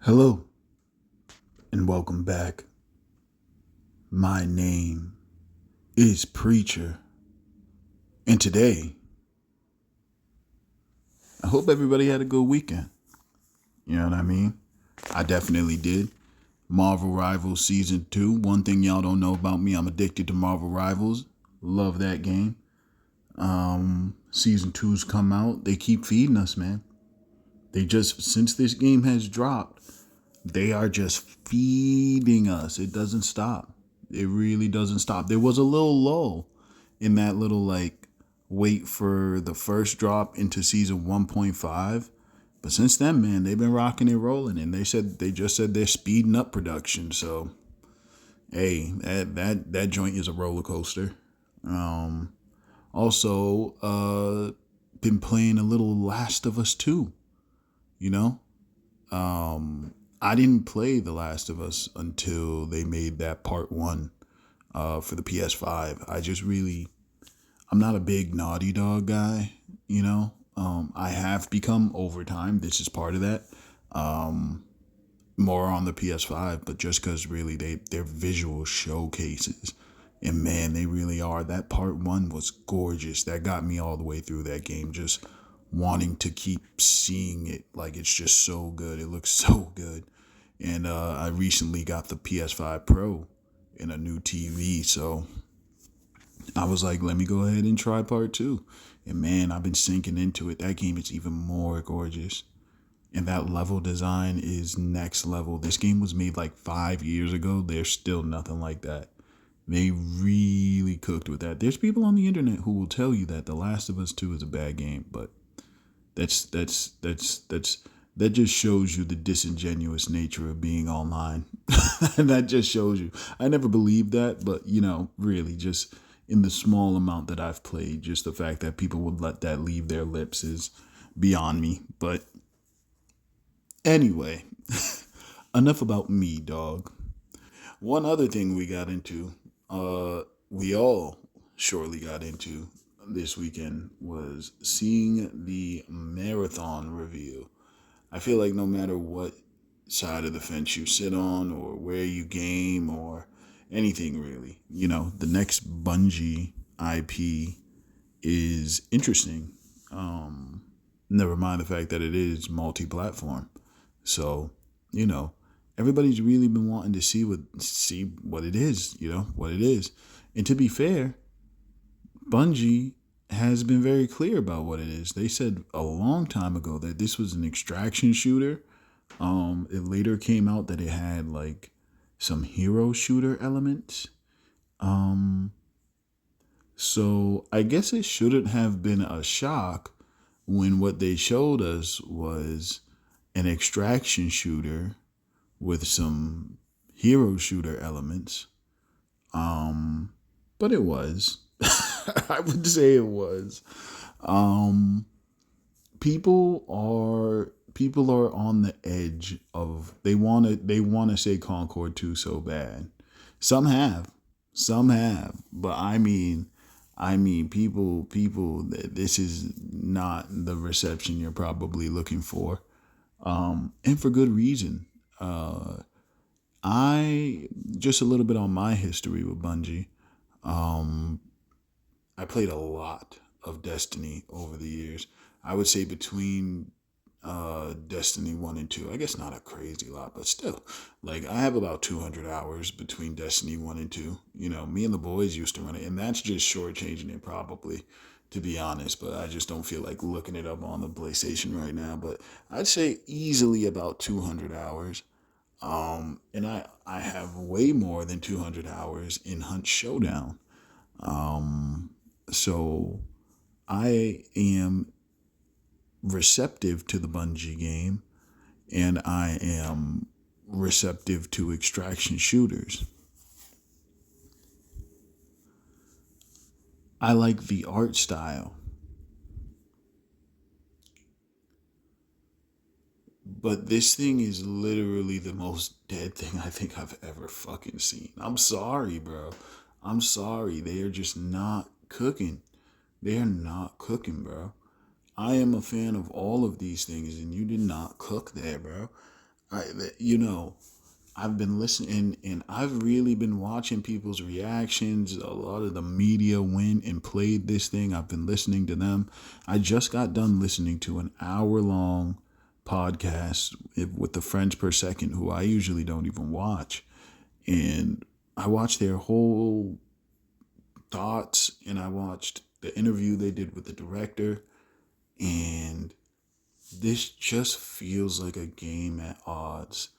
Hello and welcome back. My name is Preacher, and today I hope everybody had a good weekend. You know what I mean? I definitely did. Marvel Rivals Season 2. One thing y'all don't know about me, I'm addicted to Marvel Rivals. Love that game. Season 2's come out. They keep feeding us, man. Since this game has dropped, they are just feeding us. It doesn't stop. It really doesn't stop. There was a little lull in that little wait for the first drop into season 1.5. But since then, man, they've been rocking and rolling, and they just said they're speeding up production. So hey, that joint is a roller coaster. Also, been playing a little Last of Us 2, you know? I didn't play The Last of Us until they made that part one for the PS5. I'm not a big Naughty Dog guy, you know. I have become over time. This is part of that. More on the PS5, but just because really they're visual showcases. And man, they really are. That part one was gorgeous. That got me all the way through that game. Just wanting to keep seeing it. Like, it's just so good. It looks so good. And I recently got the PS5 Pro and a new TV. So I was like, let me go ahead and try part two. And man, I've been sinking into it. That game is even more gorgeous. And that level design is next level. This game was made like 5 years ago. There's still nothing like that. They really cooked with that. There's people on the internet who will tell you that The Last of Us 2 is a bad game, but that just shows you the disingenuous nature of being online. And that just shows you. I never believed that, but really just in the small amount that I've played, just the fact that people would let that leave their lips is beyond me. But anyway, enough about me, dog. One other thing we all surely got into this weekend was seeing the marathon review. I feel like no matter what side of the fence you sit on or where you game or anything really, the next Bungie IP is interesting. Never mind the fact that it is multi-platform. So, you know, everybody's really been wanting to see what it is, what it is. And to be fair, Bungie has been very clear about what it is. They said a long time ago that this was an extraction shooter. It later came out that it had like some hero shooter elements. So I guess it shouldn't have been a shock when what they showed us was an extraction shooter with some hero shooter elements. But it was. I would say it was. People are on the edge of they want to say Concord 2 so bad. Some have, but people this is not the reception you're probably looking for. And for good reason. I just a little bit on my history with Bungie. I played a lot of Destiny over the years. I would say between Destiny 1 and 2. I guess not a crazy lot, but still. Like, I have about 200 hours between Destiny 1 and 2. Me and the boys used to run it, and that's just shortchanging it probably, to be honest, but I just don't feel like looking it up on the PlayStation right now. But I'd say easily about 200 hours. And I have way more than 200 hours in Hunt Showdown. So I am receptive to the Bungie game, and I am receptive to extraction shooters. I like the art style, but this thing is literally the most dead thing I think I've ever fucking seen. I'm sorry, bro. I'm sorry. They are just not cooking. They are not cooking, bro. I am a fan of all of these things, and you did not cook there, bro. I, you know, I've been listening and I've really been watching people's reactions. A lot of the media went and played this thing. I've been listening to them. I just got done listening to an hour long podcast with the Friends Per Second, who I usually don't even watch. And I watched their whole thoughts and I watched the interview they did with the director. And this just feels like a game at odds.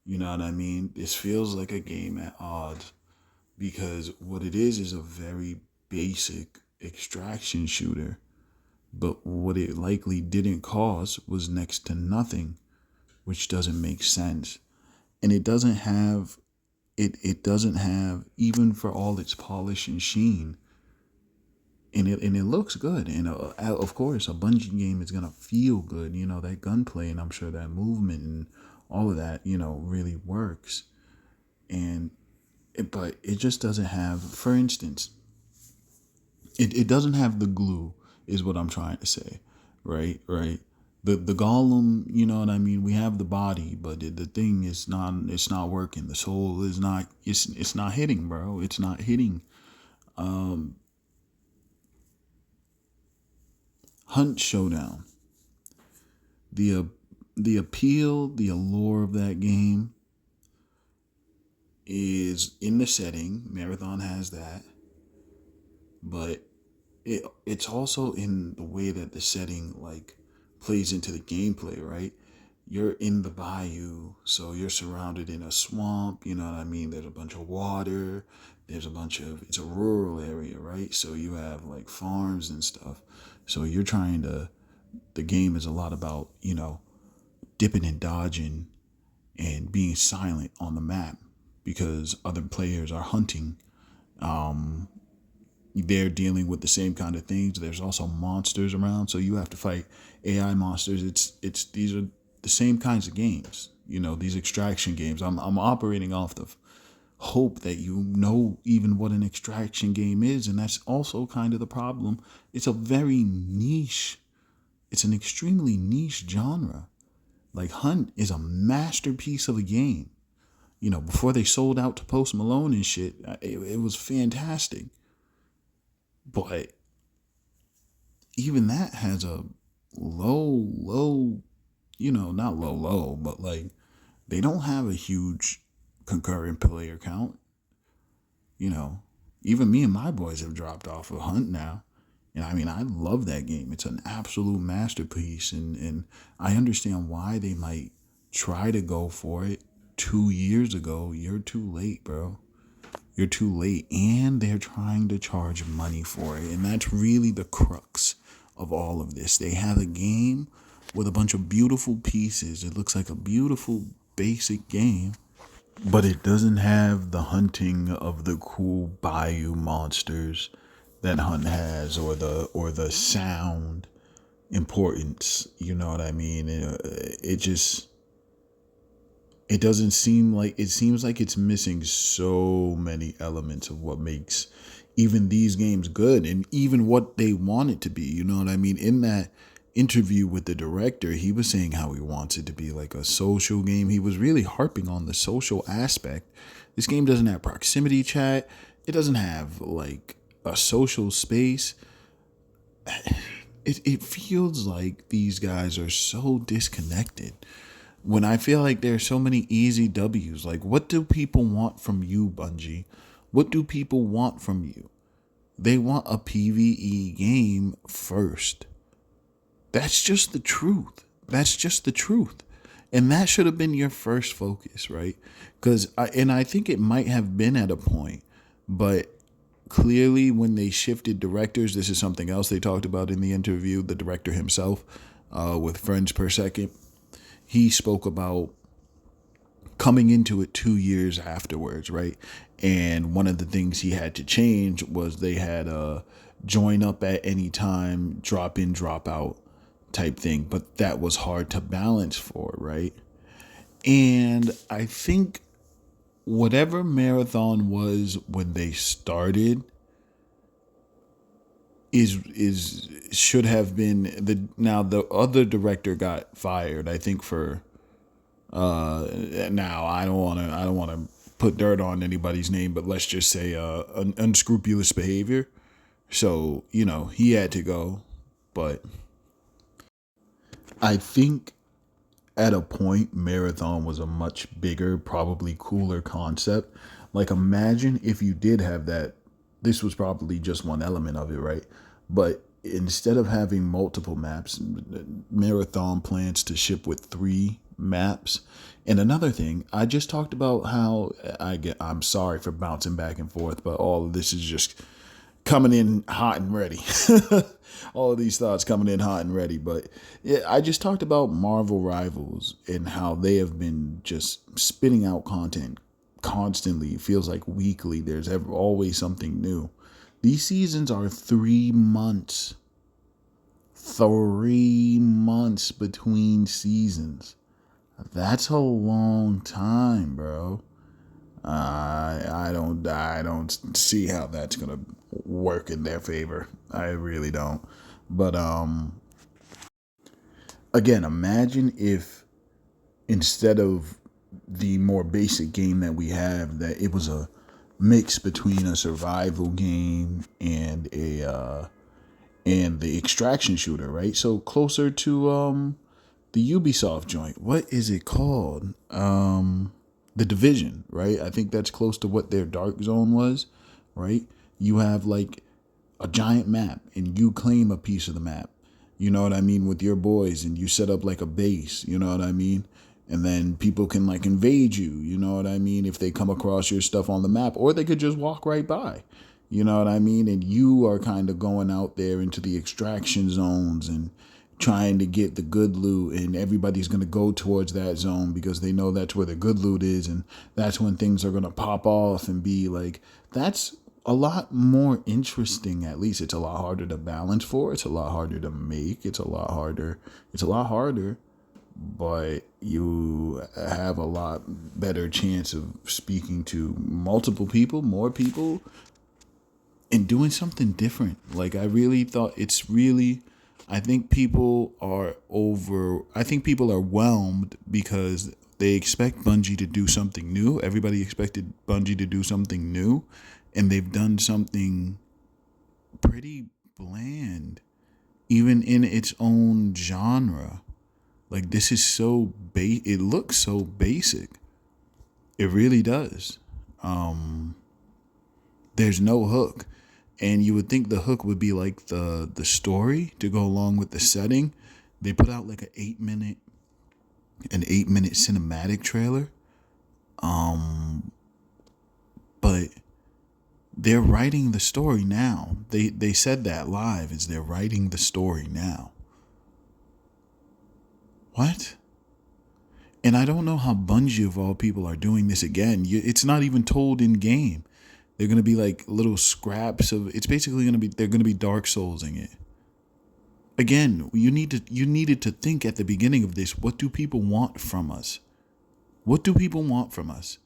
You know what I mean? This feels like a game at odds because what it is a very basic extraction shooter. But what it likely didn't cost was next to nothing, which doesn't make sense. And it doesn't have, even for all its polish and sheen, and it looks good. And of course, a Bungie game is gonna feel good. You know, that gunplay, and I'm sure that movement and all of that, really works. And but it just doesn't have. For instance, it doesn't have the glue, is what I'm trying to say, right? Right. The golem, you know what I mean. We have the body, but the thing is not. It's not working. The soul is not. It's not hitting, bro. It's not hitting. Hunt Showdown. The uh, the appeal, the allure of that game is in the setting. Marathon has that, but it's also in the way that the setting like plays into the gameplay, right? You're in the bayou, so you're surrounded in a swamp, you know what I mean? There's a bunch of water, it's a rural area, right? So you have like farms and stuff. So the game is a lot about, dipping and dodging and being silent on the map because other players are hunting. They're dealing with the same kind of things. There's also monsters around, so you have to fight AI monsters. It's these are the same kinds of games. These extraction games. I'm operating off the hope that you know even what an extraction game is, and that's also kind of the problem. It's a very niche. It's an extremely niche genre. Like Hunt is a masterpiece of a game. Before they sold out to Post Malone and shit, it was fantastic. But even that has a low, not low, but like they don't have a huge concurrent player count. You know, even me and my boys have dropped off of Hunt now. And I mean, I love that game. It's an absolute masterpiece. And I understand why they might try to go for it 2 years ago. You're too late, bro. You're too late. And they're trying to charge money for it. And that's really the crux of all of this. They have a game with a bunch of beautiful pieces. It looks like a beautiful basic game, but it doesn't have the hunting of the cool bayou monsters that Hunt has, or the sound importance. You know what I mean? It just it doesn't seem like it seems like it's missing so many elements of what makes even these games good and even what they want it to be. You know what I mean? In that interview with the director, he was saying how he wants it to be like a social game. He was really harping on the social aspect. This game doesn't have proximity chat. It doesn't have like a social space. It feels like these guys are so disconnected. When I feel like there's so many easy W's, like what do people want from you, Bungie? What do people want from you? They want a PvE game first. That's just the truth. That's just the truth. And that should have been your first focus, right? I think it might have been at a point, but clearly when they shifted directors, this is something else they talked about in the interview, the director himself, with Friends Per Second. He spoke about coming into it 2 years afterwards, right? And one of the things he had to change was they had a join up at any time, drop in, drop out type thing. But that was hard to balance for, right? And I think whatever Marathon was when they started is should have been the now the other director got fired, I think, for Now I don't want to put dirt on anybody's name, but let's just say unscrupulous behavior. So he had to go, but I think at a point marathon was a much bigger, probably cooler concept. Like imagine if you did have that. This was probably just one element of it, right? But instead of having multiple maps, marathon plans to ship with 3 maps. And another thing, I just talked about how I'm sorry for bouncing back and forth, but all of this is just coming in hot and ready. All of these thoughts coming in hot and ready. But yeah, I just talked about Marvel Rivals and how they have been just spitting out content constantly. It feels like weekly. There's always something new. These seasons are 3 months. 3 months between seasons. That's a long time, bro. I don't see how that's gonna work in their favor. I really don't. But again, imagine if instead of the more basic game that we have, that it was a mix between a survival game and the extraction shooter, right? So closer to the Ubisoft joint. What is it called? The Division, right? I think that's close to what their Dark Zone was, right? You have like a giant map and you claim a piece of the map. You know what I mean? With your boys, and you set up like a base, you know what I mean? And then people can like invade you, you know what I mean? If they come across your stuff on the map, or they could just walk right by. You know what I mean? And you are kind of going out there into the extraction zones and trying to get the good loot, and everybody's going to go towards that zone because they know that's where the good loot is, and that's when things are going to pop off and be like, that's a lot more interesting. At least it's a lot harder to balance for. It's a lot harder to make. It's a lot harder, but you have a lot better chance of speaking to multiple people, more people, and doing something different. Like I really thought it's really, I think people are whelmed because they expect Bungie to do something new. Everybody expected Bungie to do something new, and they've done something pretty bland, even in its own genre. Like this is it looks so basic. It really does. There's no hook. And you would think the hook would be like the story to go along with the setting. They put out like an 8 minute cinematic trailer. But they're writing the story now. They said that live, is they're writing the story now. What? And I don't know how Bungie of all people are doing this again. It's not even told in game. They're gonna be like little scraps of. It's basically gonna be. They're gonna be Dark Soulsing it. Again, you needed to think at the beginning of this. What do people want from us? What do people want from us?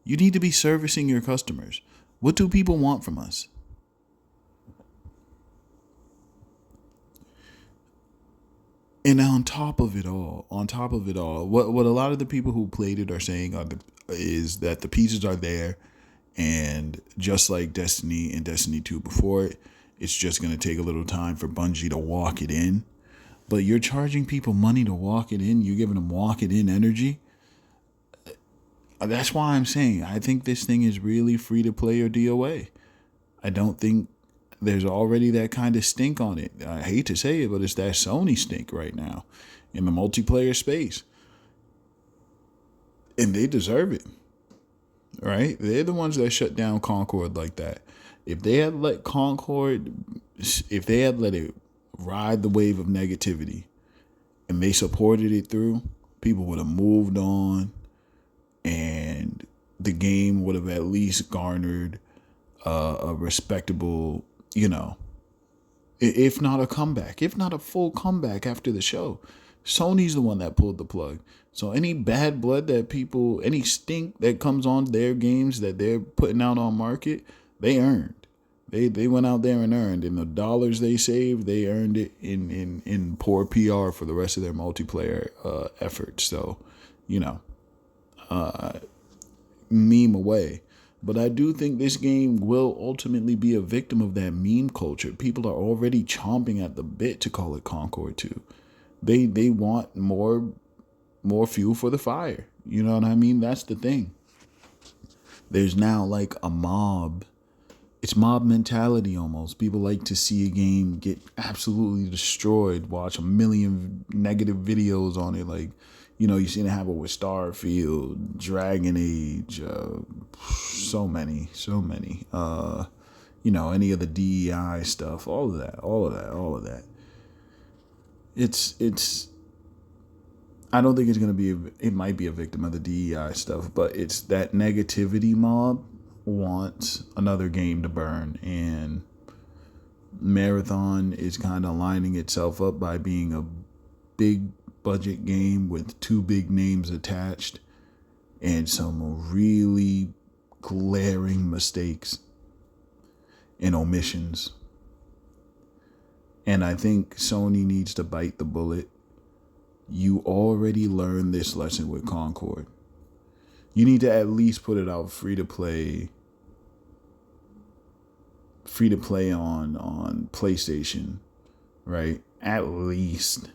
You need to be servicing your customers. What do people want from us? And on top of it all, what a lot of the people who played it are saying is that the pieces are there. And just like Destiny and Destiny 2 before it, it's just going to take a little time for Bungie to walk it in. But you're charging people money to walk it in. You're giving them walk it in energy. That's why I'm saying I think this thing is really free to play or DoA. I don't think there's already that kind of stink on it. I hate to say it, but it's that Sony stink right now in the multiplayer space. And they deserve it. Right? They're the ones that shut down Concord like that. If they had let it ride the wave of negativity and they supported it through, people would have moved on, and the game would have at least garnered a respectable, if not a comeback, if not a full comeback after the show. Sony's the one that pulled the plug. So any bad blood any stink that comes on their games that they're putting out on market, they earned. They went out there and earned. And the dollars they saved, they earned it in poor PR for the rest of their multiplayer efforts. So, meme away. But I do think this game will ultimately be a victim of that meme culture. People are already chomping at the bit to call it Concord 2. They want more fuel for the fire. You know what I mean? That's the thing. There's now like a mob. It's mob mentality almost. People like to see a game get absolutely destroyed, watch a million negative videos on it. Like, you seen it happen with Starfield, Dragon Age, so many. Any of the DEI stuff, all of that. It's I don't think it's going to be, it might be a victim of the DEI stuff, but it's that negativity mob wants another game to burn. And Marathon is kind of lining itself up by being a big budget game with two big names attached and some really glaring mistakes and omissions. And I think Sony needs to bite the bullet. You already learned this lesson with Concord. You need to at least put it out free to play on PlayStation, right? At least.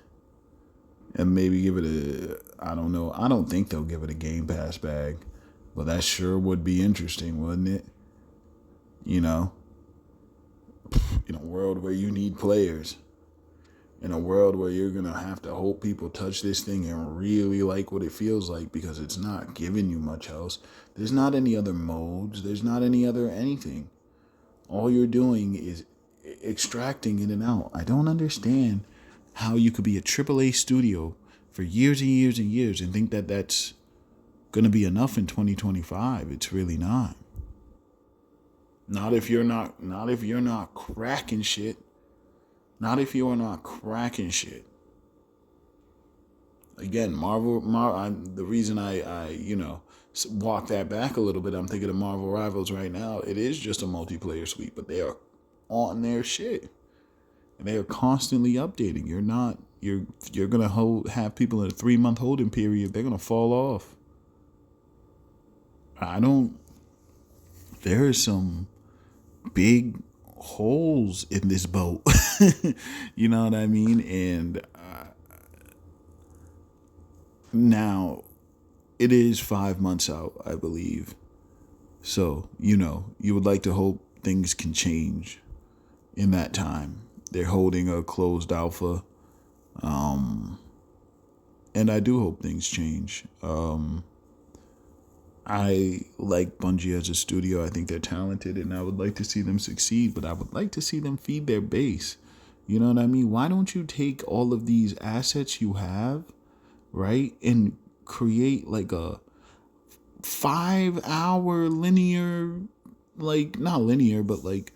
And maybe give it I don't know. I don't think they'll give it a Game Pass bag, but that sure would be interesting, wouldn't it? In a world where you need players. In a world where you're going to have to hope people touch this thing and really like what it feels like, because it's not giving you much else. There's not any other modes. There's not any other anything. All you're doing is extracting in and out. I don't understand how you could be a AAA studio for years and years and years and think that that's going to be enough in 2025. It's really not. Not if you're not cracking shit. Not if you are not cracking shit. Again, the reason I walk that back a little bit, I'm thinking of Marvel Rivals right now. It is just a multiplayer suite, but they are on their shit. And they are constantly updating. You're going to have people in a 3-month holding period. They're going to fall off. There is some big holes in this boat. You know what I mean? And now it is 5 months out, I believe. So, you would like to hope things can change in that time. They're holding a closed alpha. And I do hope things change. I like Bungie as a studio. I think they're talented, and I would like to see them succeed, but I would like to see them feed their base. You know what I mean? Why don't you take all of these assets you have, right, and create like a 5-hour linear, like, not linear, but like,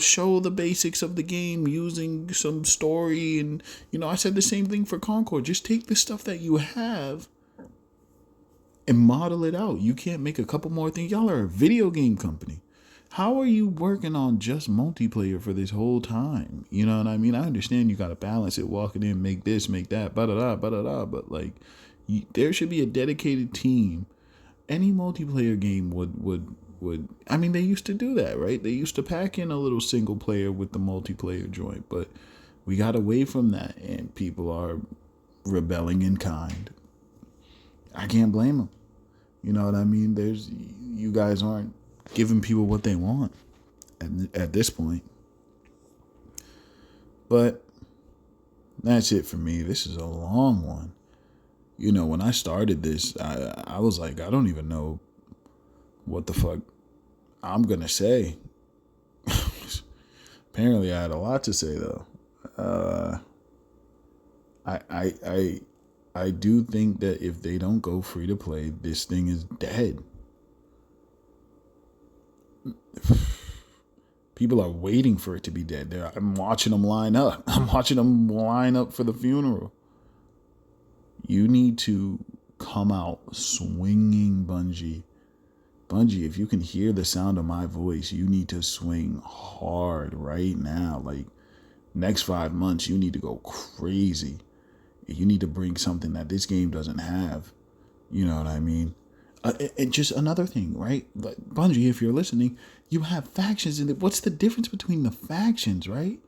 show the basics of the game using some story. And, I said the same thing for Concord. Just take the stuff that you have and model it out. You can't make a couple more things. Y'all are a video game company. How are you working on just multiplayer for this whole time? You know what I mean? I understand you got to balance it, walking in, make this, make that, but like, there should be a dedicated team. Any multiplayer game would. I mean, they used to do that, right? They used to pack in a little single player with the multiplayer joint, but we got away from that, and people are rebelling in kind. I can't blame them. You know what I mean? You guys aren't giving people what they want at this point. But that's it for me. This is a long one. When I started this, I was like, I don't even know what the fuck I'm going to say. Apparently I had a lot to say, though. I do think that if they don't go free to play, this thing is dead. People are waiting for it to be dead. I'm watching them line up. I'm watching them line up for the funeral. You need to come out swinging, Bungie. Bungie, if you can hear the sound of my voice, you need to swing hard right now. Like, next 5 months, you need to go crazy. You need to bring something that this game doesn't have. You know what I mean? And just another thing, right? But Bungie, if you're listening, you have factions. And what's the difference between the factions, right?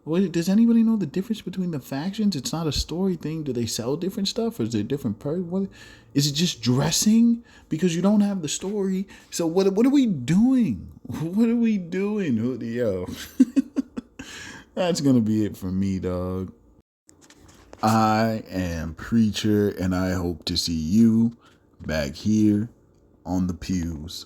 Does anybody know the difference between the factions? It's not a story thing. Do they sell different stuff, or is it different What is it? Just dressing because you don't have the story. So what are we doing? What are we doing? Yo, that's gonna be it for me, dog. I am Preacher, and I hope to see you back here on the pews.